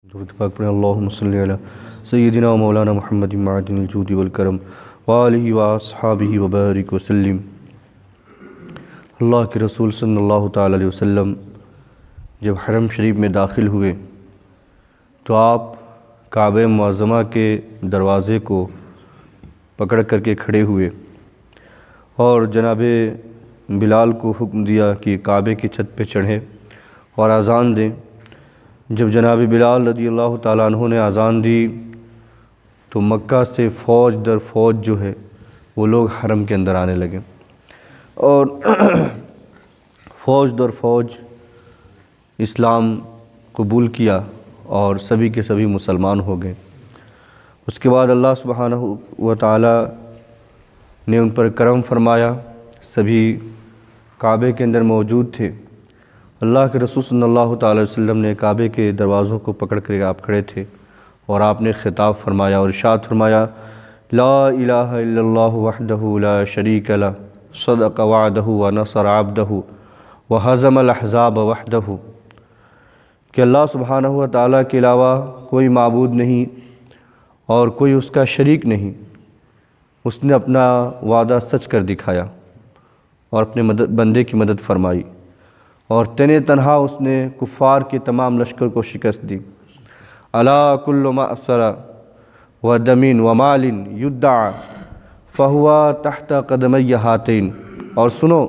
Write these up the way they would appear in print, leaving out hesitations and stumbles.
درود پاک پڑھیں اللہم صلی علی سیدنا و مولانا محمد معدن الجود والکرم وآلہ واصحابہ وبارک وسلم۔ اللہ کے رسول صلی اللہ تعالی علیہ وسلم جب حرم شریف میں داخل ہوئے تو آپ کعبہ معظمہ کے دروازے کو پکڑ کر کے کھڑے ہوئے اور جناب بلال کو حکم دیا کہ کعبے کی چھت پہ چڑھیں اور اذان دیں۔ جب جناب بلال رضی اللہ تعالیٰ عنہ نے اذان دی تو مکہ سے فوج در فوج جو ہے وہ لوگ حرم کے اندر آنے لگے اور فوج در فوج اسلام قبول کیا اور سبھی کے سبھی مسلمان ہو گئے۔ اس کے بعد اللہ سبحانہ و تعالیٰ نے ان پر کرم فرمایا، سبھی کعبے کے اندر موجود تھے۔ اللہ کے رسول صلی اللہ تعالی وسلم نے کعبے کے دروازوں کو پکڑ کر آپ کھڑے تھے اور آپ نے خطاب فرمایا اور ارشاد فرمایا، لا الہ الا اللہ وحدہ لا شریک لہ صدق وعدہ ونصر عبدہ وہزم الاحزاب وحدہ، کہ اللہ سبحانہ و تعالیٰ کے علاوہ کوئی معبود نہیں اور کوئی اس کا شریک نہیں۔ اس نے اپنا وعدہ سچ کر دکھایا اور اپنے بندے کی مدد فرمائی اور تنہا اس نے کفار کے تمام لشکر کو شکست دی۔ الا کل مأثر و دمین و مال یدعا فہوا تحت قدمی ہاتین، اور سنو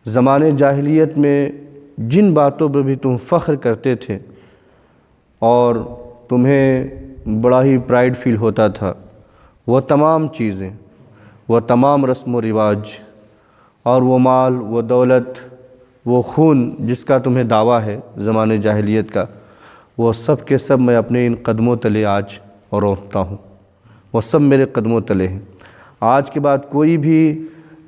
زمانے جاہلیت میں جن باتوں پر بھی تم فخر کرتے تھے اور تمہیں بڑا ہی پرائیڈ فیل ہوتا تھا، وہ تمام چیزیں، وہ تمام رسم و رواج اور وہ مال، وہ دولت، وہ خون جس کا تمہیں دعویٰ ہے زمانے جاہلیت کا، وہ سب کے سب میں اپنے ان قدموں تلے آج روتا ہوں، وہ سب میرے قدموں تلے ہیں۔ آج کے بعد کوئی بھی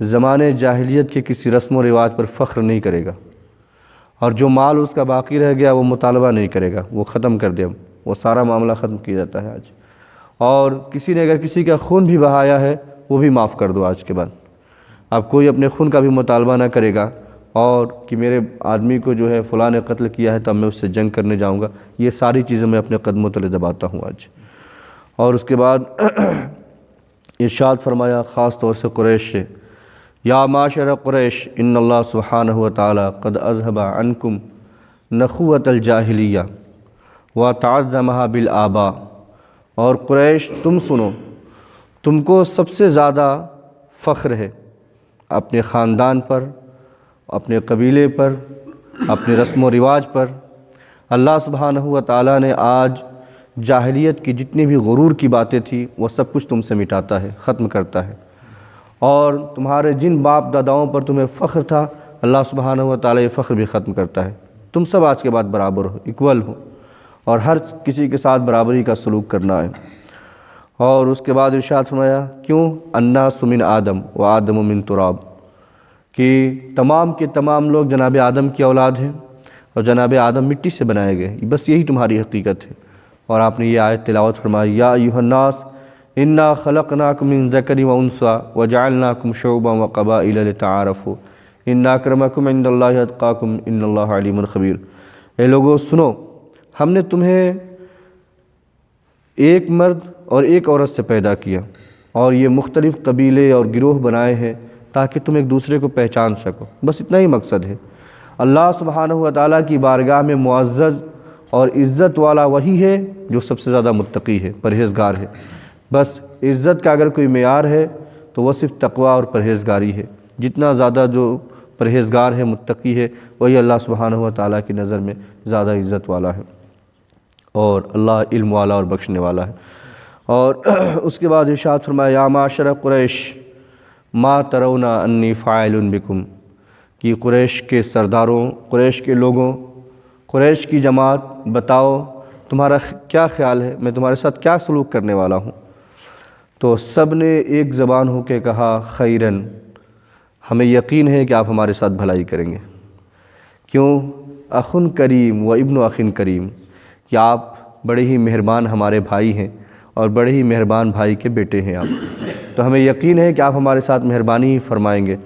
زمانے جاہلیت کے کسی رسم و رواج پر فخر نہیں کرے گا، اور جو مال اس کا باقی رہ گیا وہ مطالبہ نہیں کرے گا، وہ ختم کر دے، وہ سارا معاملہ ختم کیا جاتا ہے آج۔ اور کسی نے اگر کسی کا خون بھی بہایا ہے وہ بھی معاف کر دو آج کے بعد۔ اب کوئی اپنے خون کا بھی مطالبہ نہ کرے گا اور کہ میرے آدمی کو جو ہے فلاں نے قتل کیا ہے تو اب میں اس سے جنگ کرنے جاؤں گا، یہ ساری چیزیں میں اپنے قدموں تلے دباتا ہوں آج۔ اور اس کے بعد ارشاد فرمایا خاص طور سے قریش سے، یا معاشر قریش ان اللہ سبحانہ و تعالی قد اذہب عنکم نخوۃ الجاہلیہ وتعظمھا بالآباء، اور قریش تم سنو، تم کو سب سے زیادہ فخر ہے اپنے خاندان پر، اپنے قبیلے پر، اپنے رسم و رواج پر۔ اللہ سبحانہ و تعالیٰ نے آج جاہلیت کی جتنی بھی غرور کی باتیں تھیں وہ سب کچھ تم سے مٹاتا ہے، ختم کرتا ہے، اور تمہارے جن باپ داداؤں پر تمہیں فخر تھا اللہ سبحانہ و تعالیٰ یہ فخر بھی ختم کرتا ہے۔ تم سب آج کے بعد برابر ہو، ایکول ہو، اور ہر کسی کے ساتھ برابری کا سلوک کرنا ہے۔ اور اس کے بعد ارشاد فرمایا، کیوں؟ الناس من آدم و آدم من تراب، کہ تمام کے تمام لوگ جناب آدم کی اولاد ہیں اور جناب آدم مٹی سے بنائے گئے، بس یہی تمہاری حقیقت ہے۔ اور آپ نے یہ آیت تلاوت فرمائی، یا ایھا الناس انا خلقناکم من ذکر و انثی وجعلناکم شعوبا وقبائل لتعارفوا ان اکرمکم عند اللہ اتقاکم ان اللہ علیم خبیر۔ اے لوگو سنو، ہم نے تمہیں ایک مرد اور ایک عورت سے پیدا کیا اور یہ مختلف قبیلے اور گروہ بنائے ہیں تاکہ تم ایک دوسرے کو پہچان سکو، بس اتنا ہی مقصد ہے۔ اللہ سبحانہ و تعالیٰ کی بارگاہ میں معزز اور عزت والا وہی ہے جو سب سے زیادہ متقی ہے، پرہیزگار ہے۔ بس عزت کا اگر کوئی معیار ہے تو وہ صرف تقوی اور پرہیزگاری ہے۔ جتنا زیادہ جو پرہیزگار ہے، متقی ہے، وہی اللہ سبحانہ و تعالیٰ کی نظر میں زیادہ عزت والا ہے، اور اللہ علم والا اور بخشنے والا ہے۔ اور اس کے بعد ارشاد فرمایا، یا معاشر قریش ما ترون انی فاعل بکم، کہ قریش کے سرداروں، قریش کے لوگوں، قریش کی جماعت، بتاؤ تمہارا کیا خیال ہے، میں تمہارے ساتھ کیا سلوک کرنے والا ہوں؟ تو سب نے ایک زبان ہو کے کہا، خیرن، ہمیں یقین ہے کہ آپ ہمارے ساتھ بھلائی کریں گے۔ کیوں؟ اخن کریم و ابن اخن کریم، کہ آپ بڑے ہی مہربان ہمارے بھائی ہیں اور بڑے ہی مہربان بھائی کے بیٹے ہیں آپ، تو ہمیں یقین ہے کہ آپ ہمارے ساتھ مہربانی ہی فرمائیں گے۔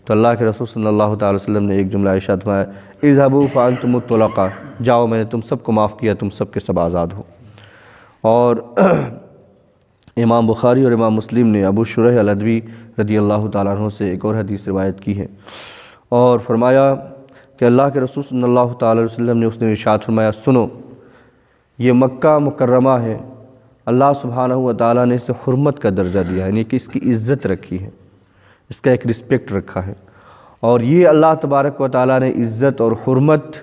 تو اللہ کے رسول صلی اللہ تعالی وسلم نے ایک جملہ ارشاد فرمایا، اذهبوا فانتم الطلقاء، جاؤ میں نے تم سب کو معاف کیا، تم سب کے سب آزاد ہو۔ اور امام بخاری اور امام مسلم نے ابو شریح العدوی رضی اللہ تعالیٰ عنہ سے ایک اور حدیث روایت کی ہے اور فرمایا کہ اللہ کے رسول صلی اللہ تعالی وسلم نے اس نے ارشاد فرمایا، سنو یہ مکہ مکرمہ ہے، اللہ سبحانہ و تعالیٰ نے اسے حرمت کا درجہ دیا ہے، یعنی کہ اس کی عزت رکھی ہے، اس کا ایک رسپیکٹ رکھا ہے، اور یہ اللہ تبارک و تعالیٰ نے عزت اور حرمت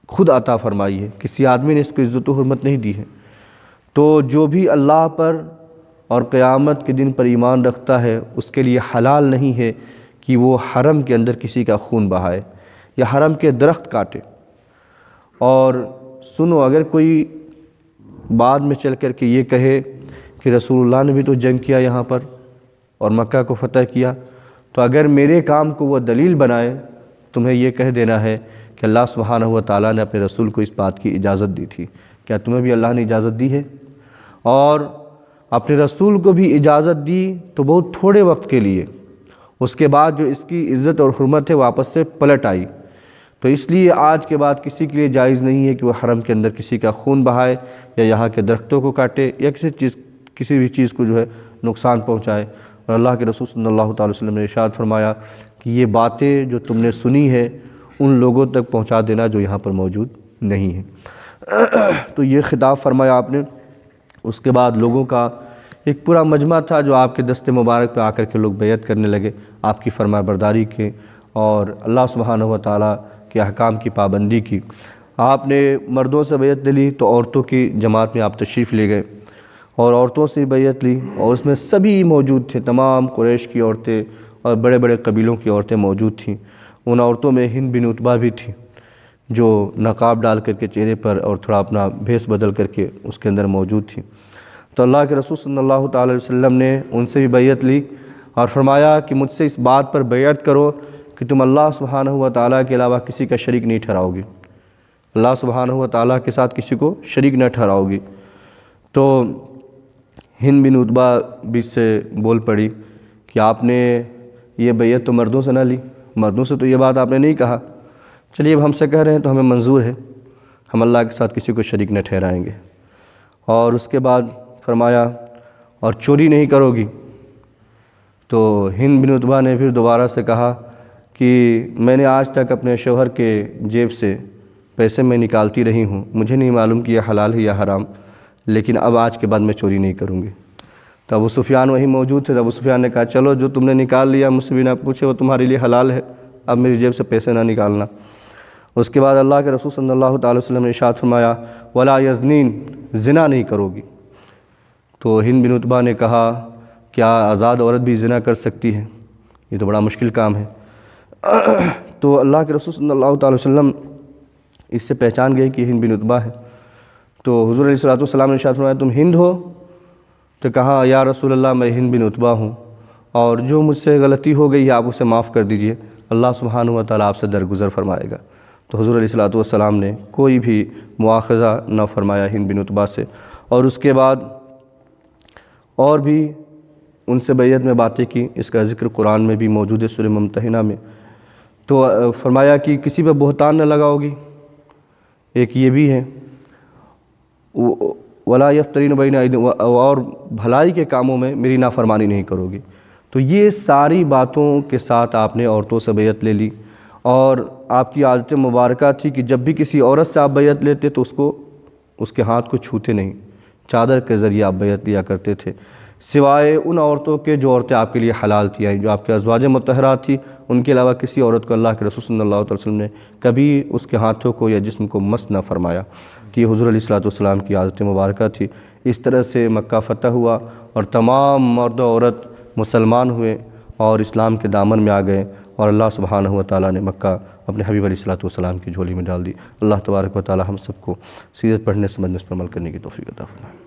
خود عطا فرمائی ہے، کسی آدمی نے اس کو عزت و حرمت نہیں دی ہے۔ تو جو بھی اللہ پر اور قیامت کے دن پر ایمان رکھتا ہے اس کے لیے حلال نہیں ہے کہ وہ حرم کے اندر کسی کا خون بہائے یا حرم کے درخت کاٹے۔ اور سنو، اگر کوئی بعد میں چل کر کے یہ کہے کہ رسول اللہ نے بھی تو جنگ کیا یہاں پر اور مکہ کو فتح کیا، تو اگر میرے کام کو وہ دلیل بنائے، تمہیں یہ کہہ دینا ہے کہ اللہ سبحانہ و تعالیٰ نے اپنے رسول کو اس بات کی اجازت دی تھی، کیا تمہیں بھی اللہ نے اجازت دی ہے؟ اور اپنے رسول کو بھی اجازت دی تو بہت تھوڑے وقت کے لیے، اس کے بعد جو اس کی عزت اور حرمت ہے واپس سے پلٹ آئی۔ تو اس لیے آج کے بعد کسی کے لیے جائز نہیں ہے کہ وہ حرم کے اندر کسی کا خون بہائے یا یہاں کے درختوں کو کاٹے یا کسی بھی چیز کو جو ہے نقصان پہنچائے۔ اور اللہ کے رسول صلی اللہ تعالی وسلم نے ارشاد فرمایا کہ یہ باتیں جو تم نے سنی ہے ان لوگوں تک پہنچا دینا جو یہاں پر موجود نہیں ہیں۔ تو یہ خطاب فرمایا آپ نے۔ اس کے بعد لوگوں کا ایک پورا مجمع تھا جو آپ کے دست مبارک پہ آ کر کے لوگ بیعت کرنے لگے آپ کی فرما برداری کے اور اللہ سبحانہ و تعالیٰ کے احکام کی پابندی کی۔ آپ نے مردوں سے بیعت لے لی تو عورتوں کی جماعت میں آپ تشریف لے گئے اور عورتوں سے بیعت لی، اور اس میں سبھی موجود تھے، تمام قریش کی عورتیں اور بڑے بڑے قبیلوں کی عورتیں موجود تھیں۔ ان عورتوں میں ہند بن عتبہ بھی تھی جو نقاب ڈال کر کے چہرے پر اور تھوڑا اپنا بھیس بدل کر کے اس کے اندر موجود تھی۔ تو اللہ کے رسول صلی اللہ تعالی وسلم نے ان سے بھی بیعت لی اور فرمایا کہ مجھ سے اس بات پر بیعت کرو کہ تم اللہ سبحانہ و تعالیٰ کے علاوہ کسی کا شریک نہیں ٹھہراؤ گی، اللہ سبحانہ و تعالیٰ کے ساتھ کسی کو شریک نہ ٹھہراؤ گی۔ تو ہند بن عتبہ بھی سے بول پڑی کہ آپ نے یہ بیعت تو مردوں سے نہ لی، مردوں سے تو یہ بات آپ نے نہیں کہا، چلیے اب ہم سے کہہ رہے ہیں تو ہمیں منظور ہے، ہم اللہ کے ساتھ کسی کو شریک نہ ٹھہرائیں گے۔ اور اس کے بعد فرمایا اور چوری نہیں کرو گی۔ تو ہند بن عتبہ نے پھر دوبارہ سے کہا کہ میں نے آج تک اپنے شوہر کے جیب سے پیسے میں نکالتی رہی ہوں، مجھے نہیں معلوم کہ یہ حلال ہے یا حرام، لیکن اب آج کے بعد میں چوری نہیں کروں گی۔ تو ابو سفیان وہیں موجود تھے، تو ابو سفیان نے کہا چلو جو تم نے نکال لیا مجھ سے بھی نہ پوچھے وہ تمہارے لیے حلال ہے، اب میری جیب سے پیسے نہ نکالنا۔ اس کے بعد اللہ کے رسول صلی اللہ تعالی وسلم نے ارشاد فرمایا ولا یزنین، زنا نہیں کرو گی۔ تو ہند بن عتبہ نے کہا کیا آزاد عورت بھی زنا کر سکتی ہے؟ یہ تو بڑا مشکل کام ہے۔ تو اللہ کے رسول صلی اللہ تعالی وسلم اس سے پہچان گئے کہ ہند بن عتبہ ہے۔ تو حضور علیہ الصلوۃ والسلام نے ارشاد فرمایا تم ہند ہو؟ تو کہا یا رسول اللہ میں ہند بن عتبہ ہوں، اور جو مجھ سے غلطی ہو گئی ہے آپ اسے معاف کر دیجئے، اللہ سبحانہ و تعالیٰ آپ سے درگزر فرمائے گا۔ تو حضور علیہ الصلوۃ والسلام نے کوئی بھی مواخذہ نہ فرمایا ہند بن عتبہ سے، اور اس کے بعد اور بھی ان سے بیعت میں باتیں کی، اس کا ذکر قرآن میں بھی موجود ہے سورہ ممتحنہ میں۔ تو فرمایا کہ کسی پہ بہتان نہ لگاؤ گی، ایک یہ بھی ہے، ولا یفترین بین ایدیہم، اور بھلائی کے کاموں میں میری نافرمانی نہیں کرو گی۔ تو یہ ساری باتوں کے ساتھ آپ نے عورتوں سے بیعت لے لی، اور آپ کی عادت مبارکہ تھی کہ جب بھی کسی عورت سے آپ بیعت لیتے تو اس کے ہاتھ کو چھوتے نہیں، چادر کے ذریعے آپ بیعت لیا کرتے تھے، سوائے ان عورتوں کے جو عورتیں آپ کے لیے حلال تھیں، جو آپ کے ازواج مطہرات تھیں، ان کے علاوہ کسی عورت کو اللہ کے رسول صلی اللہ علیہ وسلم نے کبھی اس کے ہاتھوں کو یا جسم کو مس نہ فرمایا۔ کہ یہ حضور علیہ الصلوۃ والسلام کی عادت مبارکہ تھی۔ اس طرح سے مکہ فتح ہوا اور تمام مرد و عورت مسلمان ہوئے اور اسلام کے دامن میں آ گئے، اور اللہ سبحانہ و تعالیٰ نے مکہ اپنے حبیب علیہ الصلوۃ والسلام کی جھولی میں ڈال دی۔ اللہ تبارک و تعالیٰ ہم سب کو سیرت پڑھنے سمجھنے پر عمل کرنے کی توفیق عطا فرمائے۔